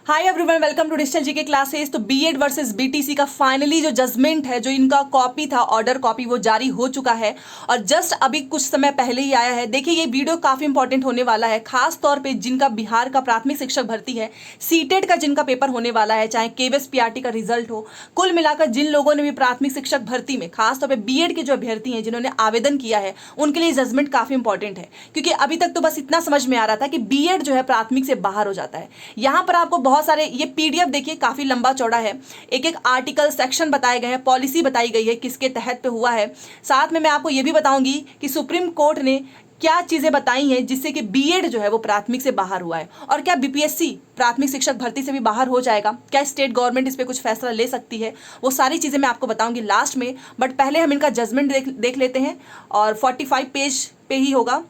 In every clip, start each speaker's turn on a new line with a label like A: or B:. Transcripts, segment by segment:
A: Hi everyone, welcome to digital GK classes. तो BEd versus BTC का finally जो judgement है, जो इनका कॉपी था, ऑर्डर कॉपी, वो जारी हो चुका है और जस्ट अभी कुछ समय पहले ही आया है। देखिए, ये वीडियो काफी इंपॉर्टेंट होने वाला है, खास तौर पे जिनका बिहार का प्राथमिक शिक्षक भर्ती है, सीटेट का जिनका पेपर होने वाला है, चाहे केवीएस पीआरटी का रिजल्ट हो, कुल मिलाकर जिन लोगों ने भी प्राथमिक शिक्षक भर्ती में खासतौर पर बीएड के जो अभ्यर्थी हैं, जिन्होंने आवेदन किया है, उनके लिए जजमेंट काफी इंपॉर्टेंट है। क्योंकि अभी तक तो बस इतना समझ में आ रहा था कि बीएड जो है प्राथमिक से बाहर हो जाता है। यहां पर आपको बहुत सारे ये पीडीएफ देखिए, काफी लंबा चौड़ा है, एक एक आर्टिकल सेक्शन बताए गए हैं, पॉलिसी बताई गई है किसके तहत पे हुआ है। साथ में मैं आपको ये भी बताऊंगी कि सुप्रीम कोर्ट ने क्या चीजें बताई हैं जिससे कि बीएड जो है वो प्राथमिक से बाहर हुआ है, और क्या बीपीएससी प्राथमिक शिक्षक भर्ती से भी बाहर हो जाएगा, क्या स्टेट गवर्नमेंट इस पे कुछ फैसला ले सकती है, वो सारी चीजें मैं आपको बताऊंगी लास्ट में। बट पहले हम इनका जजमेंट देख लेते हैं और 45 पेज पे ही होगा,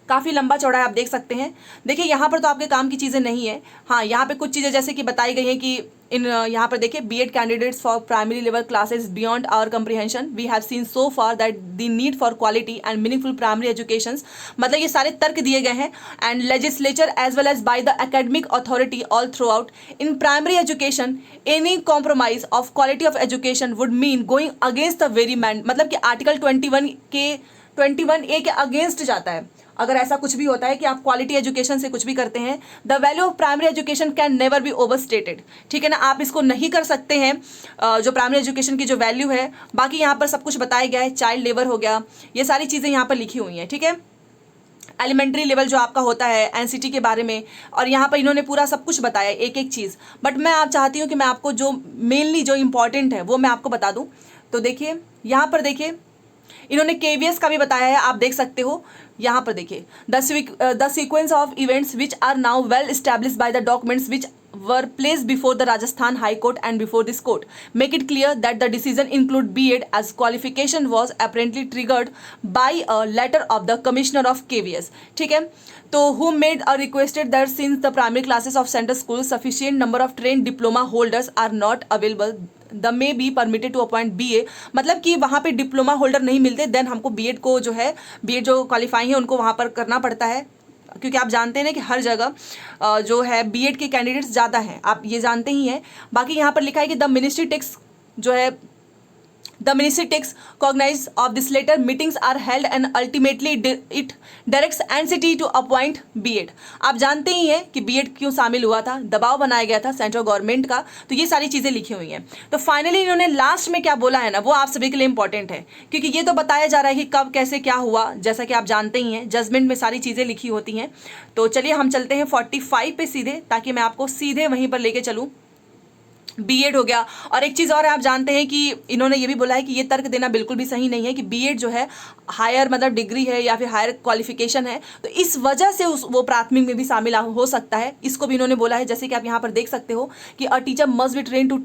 A: काफ़ी लंबा चौड़ा है, आप देख सकते हैं। देखिए, यहाँ पर तो आपके काम की चीज़ें नहीं है। हाँ, यहाँ पे कुछ चीज़ें जैसे कि बताई गई हैं कि यहाँ पर देखिए, BEd candidates for primary level classes beyond our comprehension, we have seen so far that the need for quality and meaningful primary education. मतलब ये सारे तर्क दिए गए हैं, and legislature as well as by the academic authority all throughout in primary education any compromise of quality of education would mean going against the very man. मतलब कि article 21A के अगेंस्ट जाता है अगर ऐसा कुछ भी होता है कि आप क्वालिटी एजुकेशन से कुछ भी करते हैं। The value of primary education can never be overstated. ठीक है ना, आप इसको नहीं कर सकते हैं, जो प्राइमरी एजुकेशन की जो वैल्यू है। बाकी यहाँ पर सब कुछ बताया गया है, चाइल्ड लेबर हो गया, ये सारी चीज़ें यहाँ पर लिखी हुई हैं। ठीक है, एलिमेंट्री लेवल जो आपका होता है एनसीटी के बारे में, और यहाँ पर इन्होंने पूरा सब कुछ बताया, एक एक चीज़। बट मैं आप चाहती हूँ कि मैं आपको जो मेनली जो इंपॉर्टेंट है वो मैं आपको बता दूँ। तो देखिए, यहाँ पर देखिए, इन्होंने केवीएस का भी बताया है, आप देख सकते हो। यहाँ पर देखिए, the sequence of events which are now well established by the documents which were placed before the Rajasthan High Court and before this court make it clear that the decision include B.Ed as qualification was apparently triggered by a letter of the Commissioner of KVS. ठीक है, तो who made a requested that since the primary classes of center schools sufficient number of trained diploma holders are not available the may be permitted to appoint BA। मतलब कि वहाँ पे diploma holder नहीं मिलते, then हमको BEd को जो है, बीएड जो क्वालिफाई है उनको वहाँ पर करना पड़ता है। क्योंकि आप जानते हैं ना कि हर जगह जो है बीएड के कैंडिडेट्स ज़्यादा हैं, आप ये जानते ही हैं। बाकी यहाँ पर लिखा है कि द मिनिस्ट्री टेक्स जो है, The ministry takes cognizance of this letter. Meetings are held and ultimately it directs NCT to appoint B.Ed। आप जानते ही हैं कि B.Ed क्यों शामिल हुआ था, दबाव बनाया गया था सेंट्रल गवर्नमेंट का। तो ये सारी चीज़ें लिखी हुई हैं। तो फाइनली इन्होंने लास्ट में क्या बोला है ना, वो आप सभी के लिए इंपॉर्टेंट है, क्योंकि ये तो बताया जा रहा है कि कब कैसे क्या हुआ, जैसा कि आप जानते ही हैं जजमेंट में सारी चीज़ें लिखी होती हैं। तो चलिए हम चलते हैं 45 पे सीधे, ताकि मैं आपको सीधे वहीं पर लेके चलूँ। बीएड हो गया, और एक चीज़ और है, आप जानते हैं कि इन्होंने ये भी बोला है कि ये तर्क देना बिल्कुल भी सही नहीं है कि बीएड जो है हायर मतलब डिग्री है या फिर हायर क्वालिफिकेशन है, तो इस वजह से वो प्राथमिक में भी शामिल हो सकता है। इसको भी इन्होंने बोला है, जैसे कि आप यहाँ पर देख सकते हो कि a teacher must be train to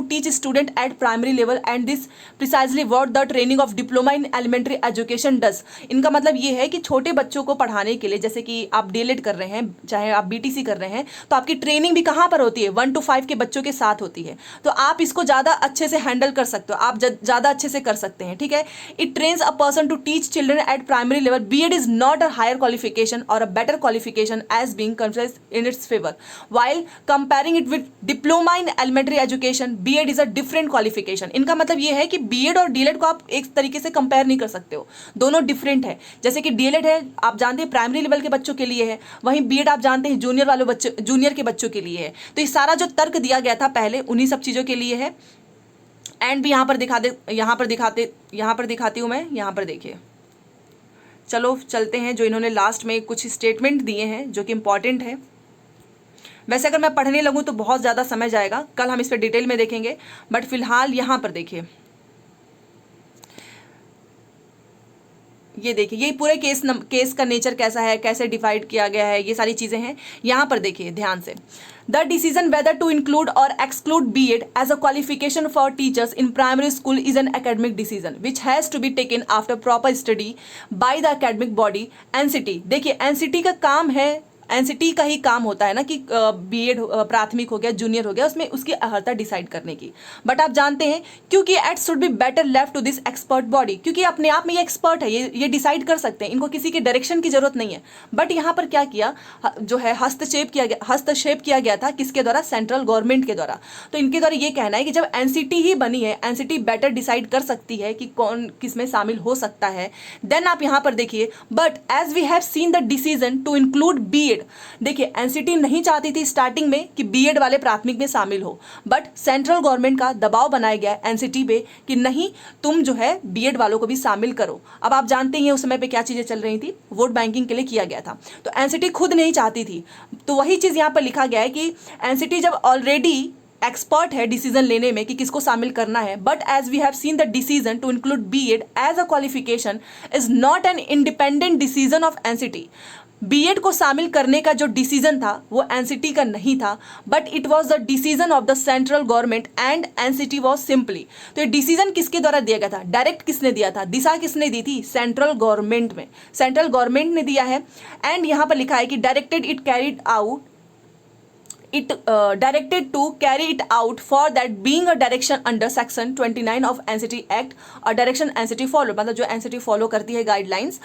A: teach student at primary level and this precisely what the training of diploma in elementary education does. इनका मतलब ये है कि छोटे बच्चों को पढ़ाने के लिए, जैसे कि आप डीएलएड कर रहे हैं, चाहे आप बीटीसी कर रहे हैं, तो आपकी ट्रेनिंग भी कहाँ पर होती है, 1 to 5 के बच्चों के साथ होती है। तो आप इसको ज़्यादा अच्छे से हैंडल कर सकते हो, आप ज़्यादा अच्छे से कर सकते हैं। ठीक है, it trains a person to teach children at primary level. BEd is not a higher qualification और a better qualification as being considered in its favour while comparing it with diploma in elementary education. BEd is a different qualification. इनका मतलब ये है कि BEd और DElEd को आप एक तरीके से कंपेयर नहीं कर सकते हो, दोनों डिफरेंट है। जैसे कि डीएलएड है, आप जानते हैं प्राइमरी लेवल के बच्चों के लिए है, वहीं बीएड आप जानते हैं जूनियर के बच्चों के लिए है। तो ये सारा जो तर्क दिया गया था पहले, उन्हीं सब चीज़ों के लिए है। एंड भी यहाँ पर दिखाती हूँ मैं, यहाँ पर देखिए। चलो चलते हैं, जो इन्होंने लास्ट में कुछ स्टेटमेंट दिए हैं जो कि इंपॉर्टेंट है। वैसे अगर मैं पढ़ने लगूँ तो बहुत ज़्यादा समय जाएगा, कल हम इस पर डिटेल में देखेंगे, बट फिलहाल यहाँ पर देखिए, ये देखिए, ये पूरे केस का नेचर कैसा है, कैसे डिवाइड किया गया है, ये सारी चीज़ें हैं। यहाँ पर देखिए ध्यान से, the decision whether to include और exclude BEd as a qualification for teachers in primary school is an academic decision which has to be taken after proper study by the academic body NCT. देखिए, NCT का काम है NCT का ही काम होता है ना कि बीएड प्राथमिक हो गया, जूनियर हो गया, उसमें उसकी अर्हता डिसाइड करने की। बट आप जानते हैं क्योंकि it should be better left to this expert body, क्योंकि अपने आप में ये एक्सपर्ट है, ये डिसाइड कर सकते हैं, इनको किसी के डायरेक्शन की जरूरत नहीं है। बट यहाँ पर क्या किया जो है हस्तक्षेप किया गया था, किसके द्वारा? सेंट्रल गवर्नमेंट के द्वारा। तो इनके द्वारा ये कहना है कि जब एनसीटी ही बनी है, एनसीटी बेटर डिसाइड कर सकती है कि कौन किसमें शामिल हो सकता है। देन आप यहाँ पर देखिए, but as we have seen the decision to include BEd, देखिए एनसीटी नहीं चाहती थी स्टार्टिंग में कि बीएड वाले प्राथमिक में शामिल हो, बट सेंट्रल गवर्नमेंट का दबाव बनाया गया एनसीटी पे कि नहीं, तुम जो है बीएड वालों को भी शामिल करो। अब आप जानते हैं उस समय पे क्या चीजें चल रही थी, वोट बैंकिंग के लिए किया गया था, तो एनसीटी खुद नहीं चाहती थी। तो वही चीज यहाँ पर लिखा गया है कि एनसीटी जब ऑलरेडी एक्सपर्ट है डिसीजन लेने में कि किसको शामिल करना है, but as we have seen the decision to include BEd as a qualification is not an independent decision of NCT. BEd को शामिल करने का जो डिसीजन था वो एनसीटी का नहीं था, but it was the decision of the central government and NCT was simply. तो ये डिसीजन किसके द्वारा दिया गया था? डायरेक्ट किसने दिया था? दिशा किसने दी थी? सेंट्रल गवर्नमेंट में, सेंट्रल गवर्नमेंट ने दिया है। एंड यहां पर लिखा है कि directed it carried out it directed to carry it out for that being a direction under section 29 of NCT Act, or direction NCT follow, मतलब जो NCT follow करती है guidelines.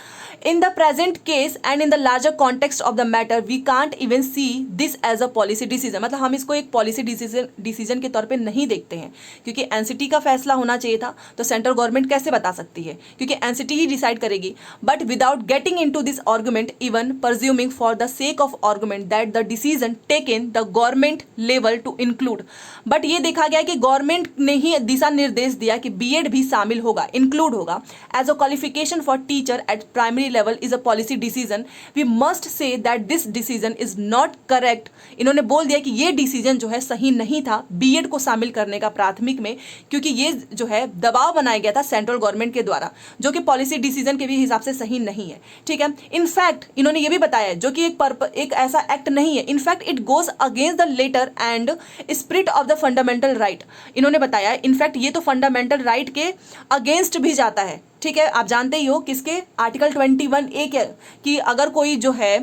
A: In the present case and in the larger context of the matter, we can't even see this as a policy decision, मतलब हम इसको एक policy decision के तौर पे नहीं देखते हैं, क्योंकि NCT का फैसला होना चाहिए था, तो सेंट्रल गवर्नमेंट कैसे बता सकती है, क्योंकि NCT ही डिसाइड करेगी। But without getting into this argument, even presuming for the sake of argument that the decision taken the government level to include, but ये देखा गया कि गवर्नमेंट ने ही दिशा निर्देश दिया कि बीएड भी शामिल होगा, इंक्लूड होगा as a qualification for teacher at primary level is a policy decision. We must say that this decision is not correct. इन्होंने बोल दिया कि ये डिसीजन जो है सही नहीं था बीएड को शामिल करने का प्राथमिक में, क्योंकि ये जो है दबाव बनाया गया था सेंट्रल गवर्नमेंट के द्वारा, जो कि पॉलिसी डिसीजन के भी हिसाब से सही नहीं है। ठीक है, इनफैक्ट इन्होंने ये भी बताया जो कि एक ऐसा एक्ट नहीं है, in fact it goes against the letter and spirit of the fundamental right. इन्होंने बताया इनफैक्ट ये तो फंडामेंटल राइट के अगेंस्ट भी जाता है। ठीक है, आप जानते ही हो किसके? आर्टिकल 21A के, कि अगर कोई जो है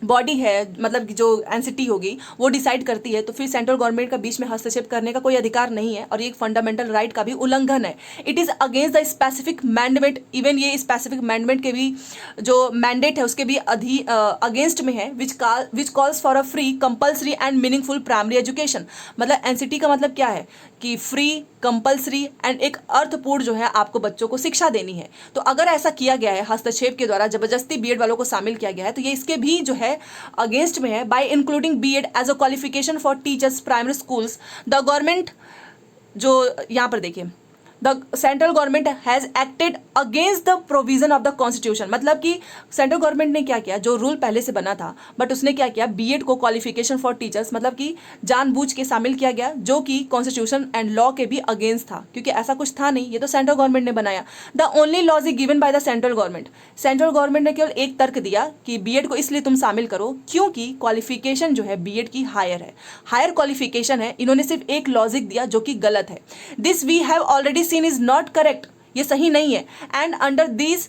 A: बॉडी है, मतलब जो एनसीटी होगी वो डिसाइड करती है, तो फिर सेंट्रल गवर्नमेंट का बीच में हस्तक्षेप करने का कोई अधिकार नहीं है, और ये एक फंडामेंटल राइट का भी उल्लंघन है। It is against the specific mandate, even ये स्पेसिफिक मैंडेट के भी जो मैंडेट है उसके भी अगेंस्ट में है, which calls for a free compulsory and meaningful primary education. मतलब एनसीटी का मतलब क्या है कि फ्री, कंपल्सरी एंड एक अर्थपूर्ण जो है आपको बच्चों को शिक्षा देनी है। तो अगर ऐसा किया गया है हस्तक्षेप के द्वारा, जबरदस्ती बीएड वालों को शामिल किया गया है, तो ये इसके भी जो है अगेंस्ट में है। By including BEd as a qualification for teachers primary schools, the government, जो यहाँ पर देखिए, the central government has acted against the provision of the constitution. मतलब कि सेंट्रल गवर्नमेंट ने क्या किया, जो रूल पहले से बना था, बट उसने क्या किया, बीएड को क्वालिफिकेशन फॉर टीचर्स मतलब कि जानबूझ के शामिल किया गया, जो कि कॉन्स्टिट्यूशन एंड लॉ के भी अगेंस्ट था, क्योंकि ऐसा कुछ था नहीं, ये तो सेंट्रल गवर्नमेंट ने बनाया। The only laws is given by the central government. Central government ने केवल एक तर्क दिया कि बीएड को इसलिए तुम शामिल करो क्योंकि क्वालिफिकेशन जो है बीएड की हायर है, हायर क्वालिफिकेशन है। इन्होंने सिर्फ एक लॉजिक दिया जो कि गलत है। This we have already seen is not correct, ये सही नहीं है। And under these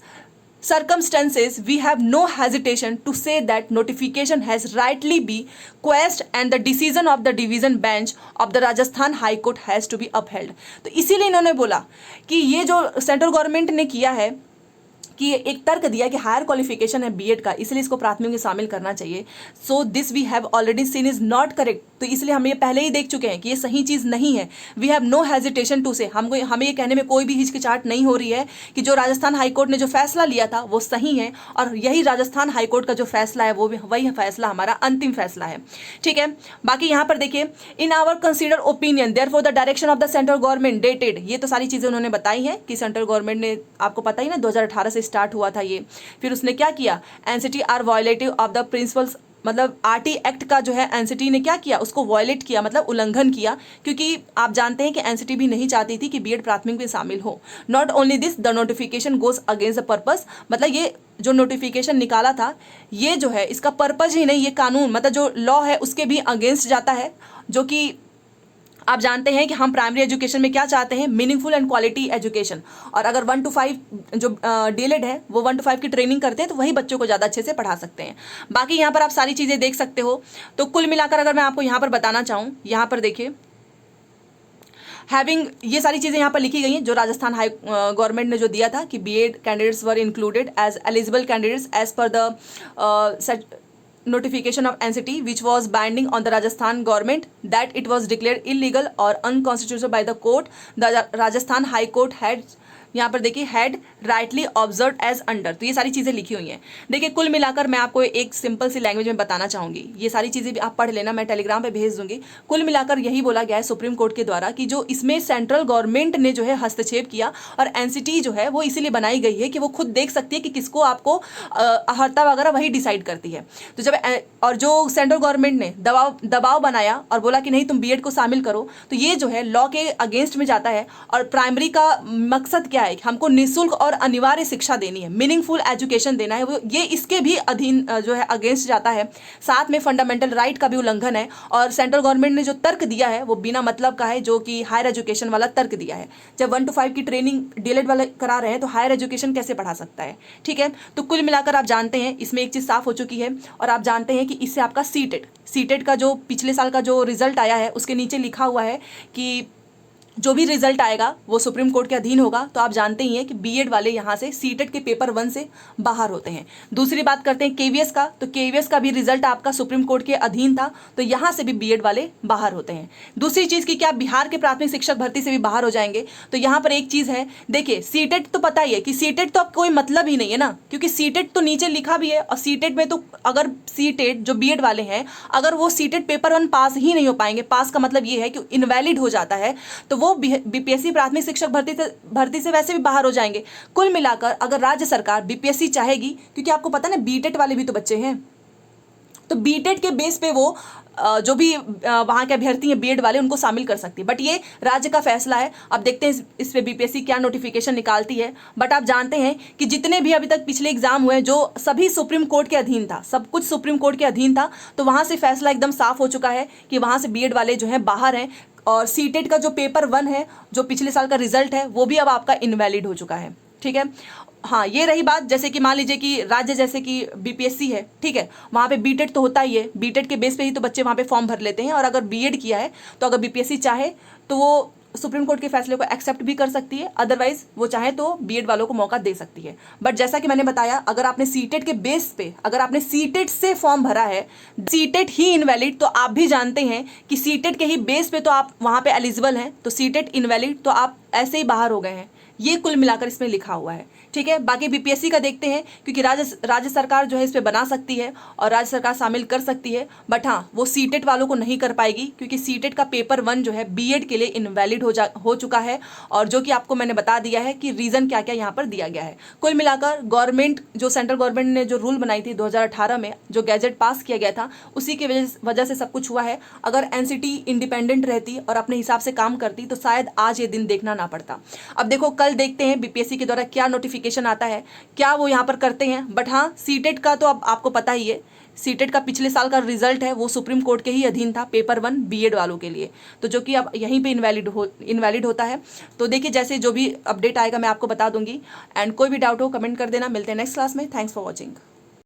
A: circumstances we have no hesitation to say that notification has rightly be quashed and the decision of the division bench of the Rajasthan High Court has to be upheld। तो इसीलिए इन्होंने बोला कि ये जो central government ने किया है कि एक तर्क दिया कि हायर क्वालिफिकेशन है बीएड का, इसलिए इसको प्राथमिक में शामिल करना चाहिए। So this we have already seen is not correct, तो इसलिए हम ये पहले ही देख चुके हैं कि ये सही चीज़ नहीं है। We have no hesitation to say, हमें ये कहने में कोई भी हिचकिचाहट नहीं हो रही है कि जो राजस्थान हाईकोर्ट ने जो फैसला लिया था वो सही है, और यही राजस्थान हाईकोर्ट का जो फैसला है वो भी वही फैसला हमारा अंतिम फैसला है। ठीक है, बाकी यहाँ पर देखिए, in our consider opinion there for the direction of the central government dated, ये तो सारी चीज़ें उन्होंने बताई हैं कि सेंट्रल गवर्नमेंट ने, आपको पता ही ना 2018 से स्टार्ट हुआ था ये। फिर उसने क्या किया, NCT are violative of the principles, मतलब आरटी एक्ट का जो है एनसीटी ने क्या किया, उसको वायलेट किया, मतलब उल्लंघन किया, क्योंकि आप जानते हैं कि एनसीटी भी नहीं चाहती थी कि बीएड प्राथमिक में शामिल हो। Not only this, the notification goes against the purpose, मतलब ये जो नोटिफिकेशन निकाला था ये जो है इसका पर्पज ही नहीं, ये कानून मतलब जो लॉ है उसके भी अगेंस्ट जाता है, जो कि आप जानते हैं कि हम प्राइमरी एजुकेशन में क्या चाहते हैं, मीनिंगफुल एंड क्वालिटी एजुकेशन। और अगर 1 to 5 जो डीएलएड है वो 1 to 5 की ट्रेनिंग करते हैं तो वही बच्चों को ज़्यादा अच्छे से पढ़ा सकते हैं। बाकी यहाँ पर आप सारी चीज़ें देख सकते हो। तो कुल मिलाकर अगर मैं आपको यहाँ पर बताना चाहूँ, यहाँ पर देखिए हैविंग, ये सारी चीज़ें यहाँ पर लिखी गई हैं जो राजस्थान हाई गवर्नमेंट ने जो दिया था कि BEd candidates were included as eligible candidates as per the notification of NCT which was binding on the Rajasthan government that it was declared illegal or unconstitutional by the court. The Rajasthan High Court had, यहाँ पर देखिए, had rightly observe as under. तो ये सारी चीज़ें लिखी हुई हैं। देखिए कुल मिलाकर मैं आपको एक सिंपल सी लैंग्वेज में बताना चाहूँगी, ये सारी चीज़ें भी आप पढ़ लेना, मैं टेलीग्राम पे भेज दूंगी। कुल मिलाकर यही बोला गया है सुप्रीम कोर्ट के द्वारा कि जो इसमें सेंट्रल गवर्नमेंट ने जो है हस्तक्षेप किया, और एनसीटी जो है वो इसीलिए बनाई गई है कि वो खुद देख सकती है कि किसको आपको अहर्ता वगैरह वही डिसाइड करती है। तो जब और जो सेंट्रल गवर्नमेंट ने दबाव बनाया और बोला कि नहीं तुम बीएड को शामिल करो, तो ये जो है लॉ के अगेंस्ट में जाता है। और प्राइमरी का मकसद क्या है, हमको निःशुल्क और अनिवार्य शिक्षा देनी है, मीनिंगफुल एजुकेशन देना है, वो ये इसके भी अधीन जो है अगेंस्ट जाता है। साथ में फंडामेंटल राइट का भी उल्लंघन है। और सेंट्रल गवर्नमेंट ने जो तर्क दिया है वो बिना मतलब का है, जो कि हायर एजुकेशन वाला तर्क दिया है। जब 1 to 5 की ट्रेनिंग डीएलएड वाले करा रहे हैं तो हायर एजुकेशन कैसे पढ़ा सकता है, ठीक है। तो कुल मिलाकर आप जानते हैं इसमें एक चीज़ साफ हो चुकी है। और आप जानते हैं कि इससे आपका सीटेट का जो पिछले साल का जो रिजल्ट आया है उसके नीचे लिखा हुआ है कि जो भी रिजल्ट आएगा वो सुप्रीम कोर्ट के अधीन होगा। तो आप जानते ही हैं कि बीएड वाले यहाँ से सीटेट के पेपर 1 से बाहर होते हैं। दूसरी बात करते हैं केवीएस का, तो केवीएस का भी रिजल्ट आपका सुप्रीम कोर्ट के अधीन था, तो यहाँ से भी बीएड वाले बाहर होते हैं। दूसरी चीज़ की क्या, बिहार के प्राथमिक शिक्षक भर्ती से भी बाहर हो जाएंगे। तो यहाँ पर एक चीज़ है, देखिए सीटेट तो पता ही है कि सीटेट तो अब कोई मतलब ही नहीं है ना, क्योंकि सीटेट तो नीचे लिखा भी है। और सीटेट में तो अगर सीटेट जो बीएड वाले हैं अगर वो सीटेट पेपर 1 पास ही नहीं हो पाएंगे, पास का मतलब ये है कि इनवैलिड हो जाता है, तो वो बीपीएससी प्राथमिक शिक्षक भर्ती से वैसे भी बाहर हो जाएंगे। कुल मिलाकर अगर राज्य सरकार बीपीएससी चाहेगी, क्योंकि आपको पता ना बीटेट वाले भी तो बच्चे हैं, तो बीटेट के बेस पे वो जो भी वहाँ के अभ्यर्थी हैं बीएड वाले उनको शामिल कर सकती है। बट ये राज्य का फैसला है। अब देखते हैं इस पे बीपीएससी क्या नोटिफिकेशन निकालती है। बट आप जानते हैं कि जितने भी अभी तक पिछले एग्जाम हुए जो सभी सुप्रीम कोर्ट के अधीन था, सब कुछ सुप्रीम कोर्ट के अधीन था, तो वहाँ से फैसला एकदम साफ हो चुका है कि वहाँ से बीएड वाले जो हैं बाहर हैं। और सीटेट का जो पेपर 1 है, जो पिछले साल का रिजल्ट है, वो भी अब आपका इनवैलिड हो चुका है, ठीक है। हाँ, ये रही बात, जैसे कि मान लीजिए कि राज्य जैसे कि बीपीएससी है, ठीक है, वहाँ पे बीटेट तो होता ही है, बीटेट के बेस पे ही तो बच्चे वहाँ पे फॉर्म भर लेते हैं। और अगर बीएड किया है तो अगर बीपीएससी चाहे तो वो सुप्रीम कोर्ट के फैसले को एक्सेप्ट भी कर सकती है, अदरवाइज वो चाहे तो बीएड वालों को मौका दे सकती है। बट जैसा कि मैंने बताया, अगर आपने सीटेट के बेस पे, अगर आपने सीटेट से फॉर्म भरा है, सीटेट ही इनवैलिड, तो आप भी जानते हैं कि सीटेट के ही बेस पे तो आप वहाँ पे एलिजिबल हैं, तो सीटेट इनवैलिड तो आप ऐसे ही बाहर हो गए हैं। ये कुल मिलाकर इसमें लिखा हुआ है, ठीक है। बाकी बीपीएससी का देखते हैं, क्योंकि राज्य सरकार जो है इस पे बना सकती है और राज्य सरकार शामिल कर सकती है। बट हाँ, वो सीटेट वालों को नहीं कर पाएगी, क्योंकि सीटेट का पेपर 1 जो है बीएड के लिए इनवैलिड हो चुका है। और जो कि आपको मैंने बता दिया है कि रीज़न क्या क्या यहाँ पर दिया गया है। कुल मिलाकर गवर्नमेंट, जो सेंट्रल गवर्नमेंट ने जो रूल बनाई थी 2018 में, जो गैजेट पास किया गया था, उसी की वजह से सब कुछ हुआ है। अगर एनसीटी इंडिपेंडेंट रहती और अपने हिसाब से काम करती तो शायद आज ये दिन देखना ना पड़ता। अब देखो, कल देखते हैं बीपीएससी के द्वारा क्या नोटिफिकेशन आता है, क्या वो यहाँ पर करते हैं। बट हाँ, सीटेट का तो अब आपको पता ही है, सीटेट का पिछले साल का रिजल्ट है वो सुप्रीम कोर्ट के ही अधीन था, पेपर 1 बीएड वालों के लिए, तो जो कि अब यहीं पे इनवैलिड होता है। तो देखिए, जैसे जो भी अपडेट आएगा मैं आपको बता दूंगी। एंड कोई भी डाउट हो कमेंट कर देना। मिलते हैं नेक्स्ट क्लास में। Thanks for watching.